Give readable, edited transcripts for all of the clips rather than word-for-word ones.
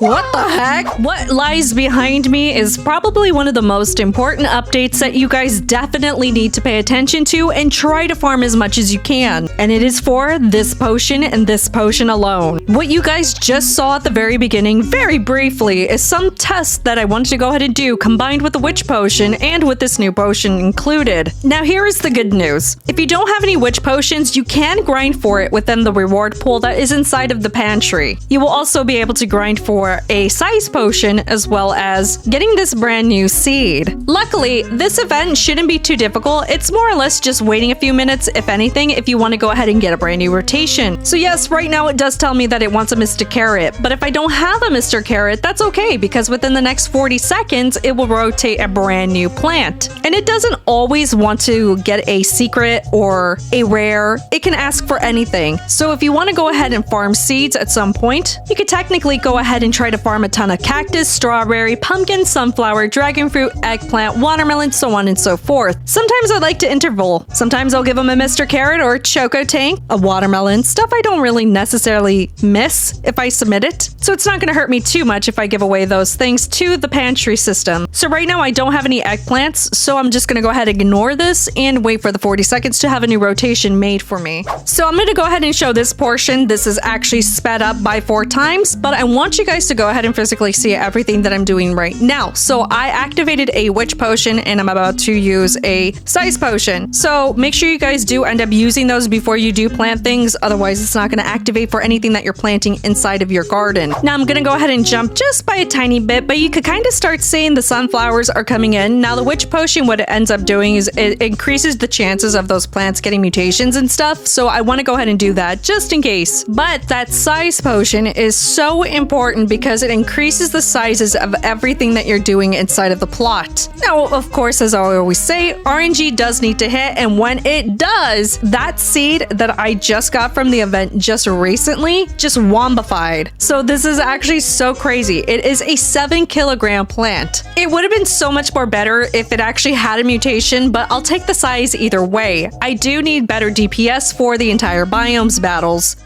What the heck? What lies behind me is probably one of the most important updates that you guys definitely need to pay attention to and try to farm as much as you can. And it is for this potion and this potion alone. What you guys just saw at the very beginning, very briefly, is some tests that I wanted to go ahead and do combined with the witch potion and with this new potion included. Now here is the good news. If you don't have any witch potions, you can grind for it within the reward pool that is inside of the pantry. You will also be able to grind for a size potion as well as getting this brand new seed. Luckily, this event shouldn't be too difficult. It's more or less just waiting a few minutes, if anything, if you want to go ahead and get a brand new rotation. So yes, right now it does tell me that it wants a Mr. Carrot, but if I don't have a Mr. Carrot, that's okay because within the next 40 seconds, it will rotate a brand new plant. And it doesn't always want to get a secret or a rare. It can ask for anything. So if you want to go ahead and farm seeds at some point, you could technically go ahead and try to farm a ton of cactus, strawberry, pumpkin, sunflower, dragon fruit, eggplant, watermelon, so on and so forth. Sometimes I like to interval. Sometimes I'll give them a Mr. Carrot or a Choco Tank, a watermelon, stuff I don't really necessarily miss if I submit it. So it's not going to hurt me too much if I give away those things to the pantry system. So right now I don't have any eggplants, so I'm just going to go ahead and ignore this and wait for the 40 seconds to have a new rotation made for me. So I'm going to go ahead and show this portion. This is actually sped up by 4 times, but I want you guys to go ahead and physically see everything that I'm doing right now. So I activated a witch potion and I'm about to use a size potion. So make sure you guys do end up using those before you do plant things. Otherwise, it's not going to activate for anything that you're planting inside of your garden. Now I'm going to go ahead and jump just by a tiny bit, but you could kind of start seeing the sunflowers are coming in. Now the witch potion, what it ends up doing is it increases the chances of those plants getting mutations and stuff. So I want to go ahead and do that just in case. But that size potion is so important because it increases the sizes of everything that you're doing inside of the plot. Now, of course, as I always say, RNG does need to hit, and when it does, that seed that I just got from the event just recently just wombified. So this is actually so crazy. It is a 7-kilogram plant. It would have been so much more better if it actually had a mutation, but I'll take the size either way. I do need better DPS for the entire biomes battles.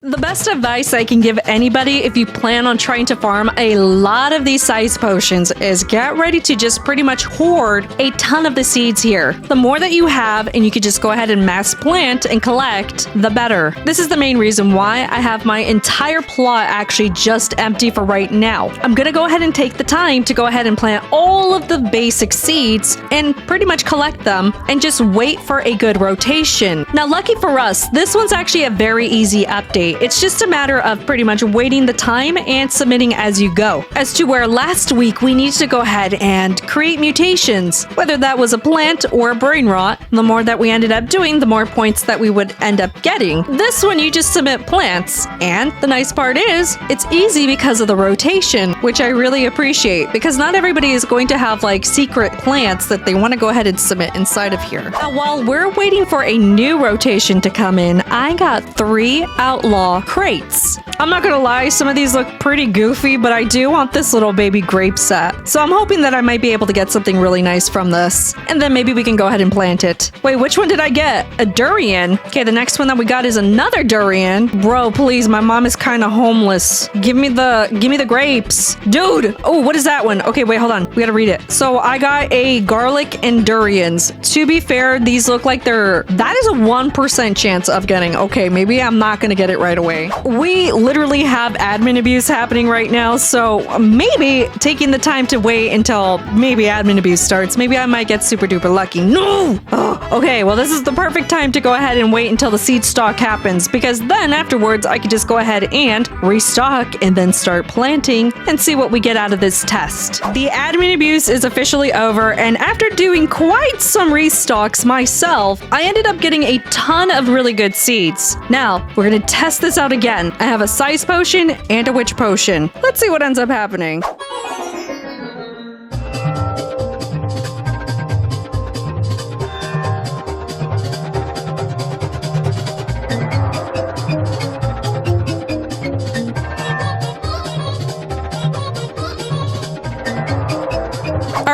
The best advice I can give anybody if you plan on trying to farm a lot of these size potions is get ready to just pretty much hoard a ton of the seeds here. The more that you have and you could just go ahead and mass plant and collect, the better. This is the main reason why I have my entire plot actually just empty for right now. I'm gonna go ahead and take the time to go ahead and plant all of the basic seeds and pretty much collect them and just wait for a good rotation. Now, lucky for us, this one's actually a very easy update. It's just a matter of pretty much waiting the time and submitting as you go. As to where last week we needed to go ahead and create mutations, whether that was a plant or a brain rot, the more that we ended up doing, the more points that we would end up getting. This one you just submit plants, and the nice part is it's easy because of the rotation, which I really appreciate because not everybody is going to have like secret plants that they want to go ahead and submit inside of here. Now, while we're waiting for a new rotation to come in, I got 3 outlaw crates. I'm not gonna lie, some of these look pretty goofy, but I do want this little baby grape set. So I'm hoping that I might be able to get something really nice from this. And then maybe we can go ahead and plant it. Wait, which one did I get? A durian? Okay, the next one that we got is another durian. Bro, please, my mom is kind of homeless. Give me the grapes. Dude! Oh, what is that one? Okay, wait, hold on. We gotta read it. So I got a garlic and durians. To be fair, these look like that is a 1% chance of getting. Okay, maybe I'm not gonna get it right away. We literally have admin abuse happening right now, so maybe taking the time to wait until maybe admin abuse starts, maybe I might get super duper lucky. No! Oh, okay, well this is the perfect time to go ahead and wait until the seed stock happens, because then afterwards I could just go ahead and restock and then start planting and see what we get out of this test. The admin abuse is officially over, and after doing quite some restocks myself, I ended up getting a ton of really good seeds. Now, we're gonna test this out again. I have a size potion and a witch potion. Let's see what ends up happening.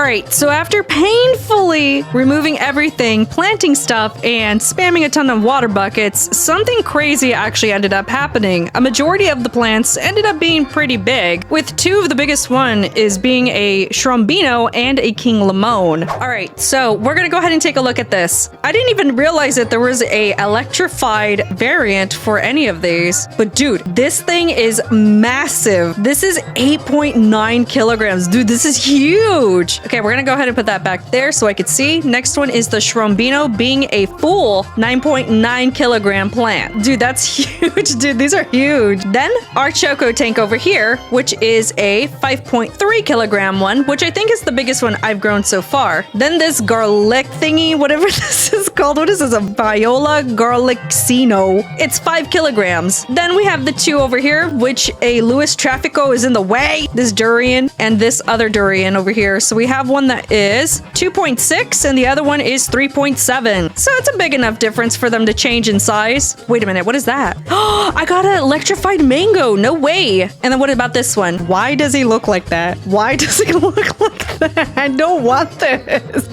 Alright, so after painfully removing everything, planting stuff, and spamming a ton of water buckets, something crazy actually ended up happening. A majority of the plants ended up being pretty big, with two of the biggest one is being a Shrombino and a King Lemon. Alright, so we're gonna go ahead and take a look at this. I didn't even realize that there was a electrified variant for any of these, but dude, this thing is massive. This is 8.9 kilograms. Dude, this is huge. Okay, we're gonna go ahead and put that back there so I could see. Next one is the Shrombino being a full 9.9 kilogram plant. Dude, that's huge. Dude, these are huge. Then our Choco tank over here, which is a 5.3 kilogram one, which I think is the biggest one I've grown so far. Then this garlic thingy, whatever this is called. What is this? A Viola Garlicino. It's 5 kilograms. Then we have the two over here, which a Louis Trafico is in the way. This durian and this other durian over here. So we have one that is 2.6 and the other one is 3.7. So it's a big enough difference for them to change in size. Wait a minute, what is that? Oh, I got an electrified mango. No way. And then what about this one? Why does he look like that? Why does he look like that? I don't want this.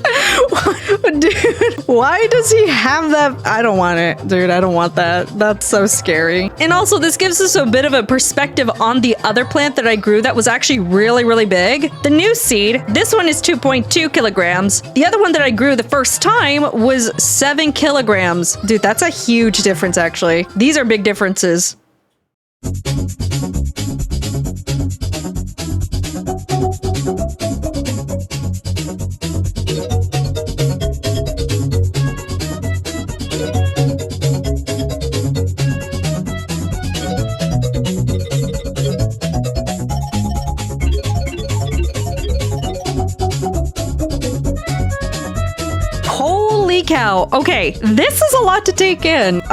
Dude, why does he have that? I don't want it. Dude, I don't want that. That's so scary. And also, this gives us a bit of a perspective on the other plant that I grew that was actually really, really big. The new seed, this one is 2.2 kilograms. The other one that I grew the first time was 7 kilograms. Dude, that's a huge difference, actually. These are big differences. Cow. Okay, this is a lot to take in.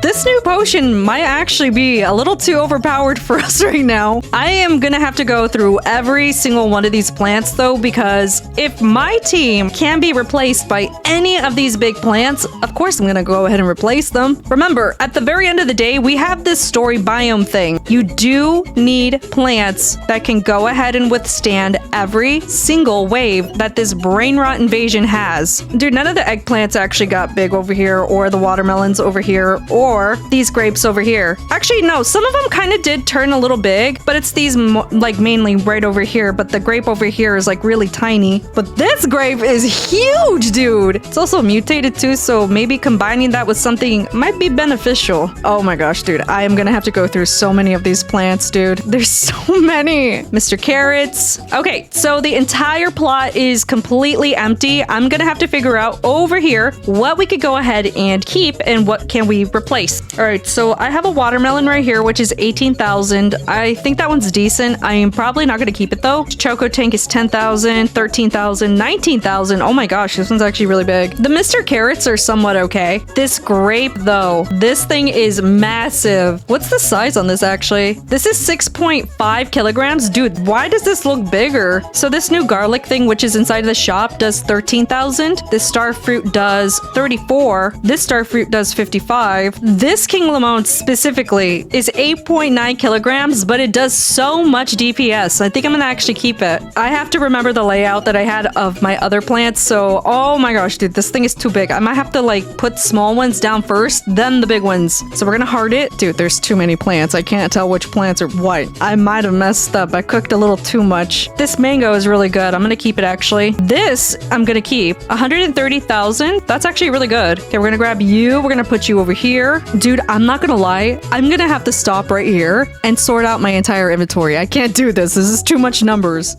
This new potion might actually be a little too overpowered for us right now. I am gonna have to go through every single one of these plants though, because if my team can be replaced by any of these big plants, of course I'm gonna go ahead and replace them. Remember, at the very end of the day, we have this story biome thing. You do need plants that can go ahead and withstand every single wave that this brain rot invasion has. Dude, none of the eggplants actually got big over here, or the watermelons over here, or these grapes over here. Actually, no, some of them kind of did turn a little big, but it's these like mainly right over here, but the grape over here is like really tiny. But this grape is huge, dude. It's also mutated too, so maybe combining that with something might be beneficial. Oh my gosh, dude, I am gonna have to go through so many of these plants, dude. There's so many. Mr. Carrots. Okay, so the entire plot is completely empty. I'm gonna have to figure out over here what we could go ahead and keep and what can we replace. All right, so I have a watermelon right here, which is 18,000. I think that one's decent. I am probably not going to keep it though. Choco tank is 10,000, 13,000, 19,000. Oh my gosh, this one's actually really big. The Mr. Carrots are somewhat okay. This grape though, this thing is massive. What's the size on this actually? This is 6.5 kilograms. Dude, why does this look bigger? So this new garlic thing, which is inside of the shop, does 13,000. This star fruit does 34. This star fruit does 55. This King Lemon specifically is 8.9 kilograms, but it does so much DPS. I think I'm gonna actually keep it. I have to remember the layout that I had of my other plants, so oh my gosh, dude, this thing is too big. I might have to like put small ones down first, then the big ones. So we're gonna heart it. Dude, there's too many plants. I can't tell which plants are what. I might have messed up. I cooked a little too much. This mango is really good. I'm gonna keep it actually. This I'm gonna keep. 130,000. That's actually really good. Okay, we're gonna grab you. We're gonna put you over here. Dude, I'm not gonna lie. I'm gonna have to stop right here and sort out my entire inventory. I can't do this. This is too much numbers.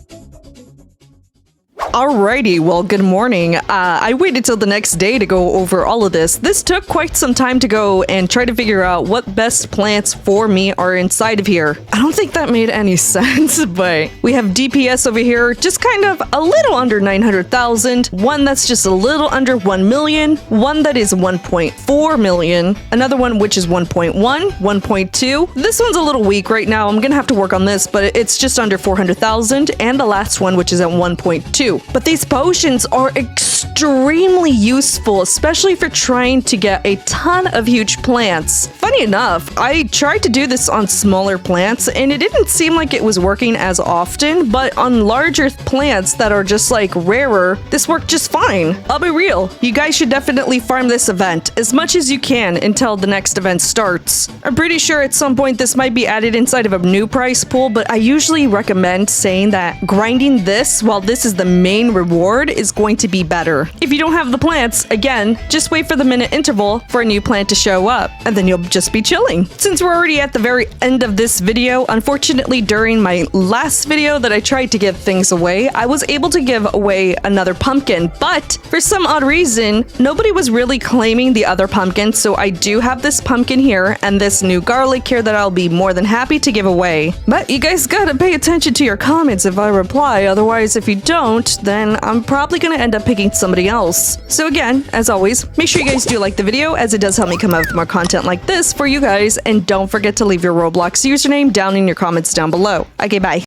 Alrighty, well, good morning. I waited till the next day to go over all of this. This took quite some time to go and try to figure out what best plants for me are inside of here. I don't think that made any sense, but we have DPS over here, just kind of a little under 900,000, one that's just a little under 1 million, one that is 1.4 million, another one which is 1.1, 1.2. This one's a little weak right now. I'm gonna have to work on this, but it's just under 400,000, and the last one which is at 1.2. But these potions are extremely extremely useful, especially for trying to get a ton of huge plants. Funny enough, I tried to do this on smaller plants and it didn't seem like it was working as often, but on larger plants that are just like rarer, this worked just fine. I'll be real, you guys should definitely farm this event as much as you can until the next event starts. I'm pretty sure at some point this might be added inside of a new prize pool, but I usually recommend saying that grinding this while this is the main reward is going to be better. If you don't have the plants, again, just wait for the minute interval for a new plant to show up, and then you'll just be chilling. Since we're already at the very end of this video, unfortunately during my last video that I tried to give things away, I was able to give away another pumpkin, but for some odd reason, nobody was really claiming the other pumpkin, so I do have this pumpkin here and this new garlic here that I'll be more than happy to give away. But you guys gotta pay attention to your comments if I reply, otherwise if you don't, then I'm probably gonna end up picking somebody else. So again, as always, make sure you guys do like the video as it does help me come up with more content like this for you guys, and don't forget to leave your Roblox username down in your comments down below. Okay, bye.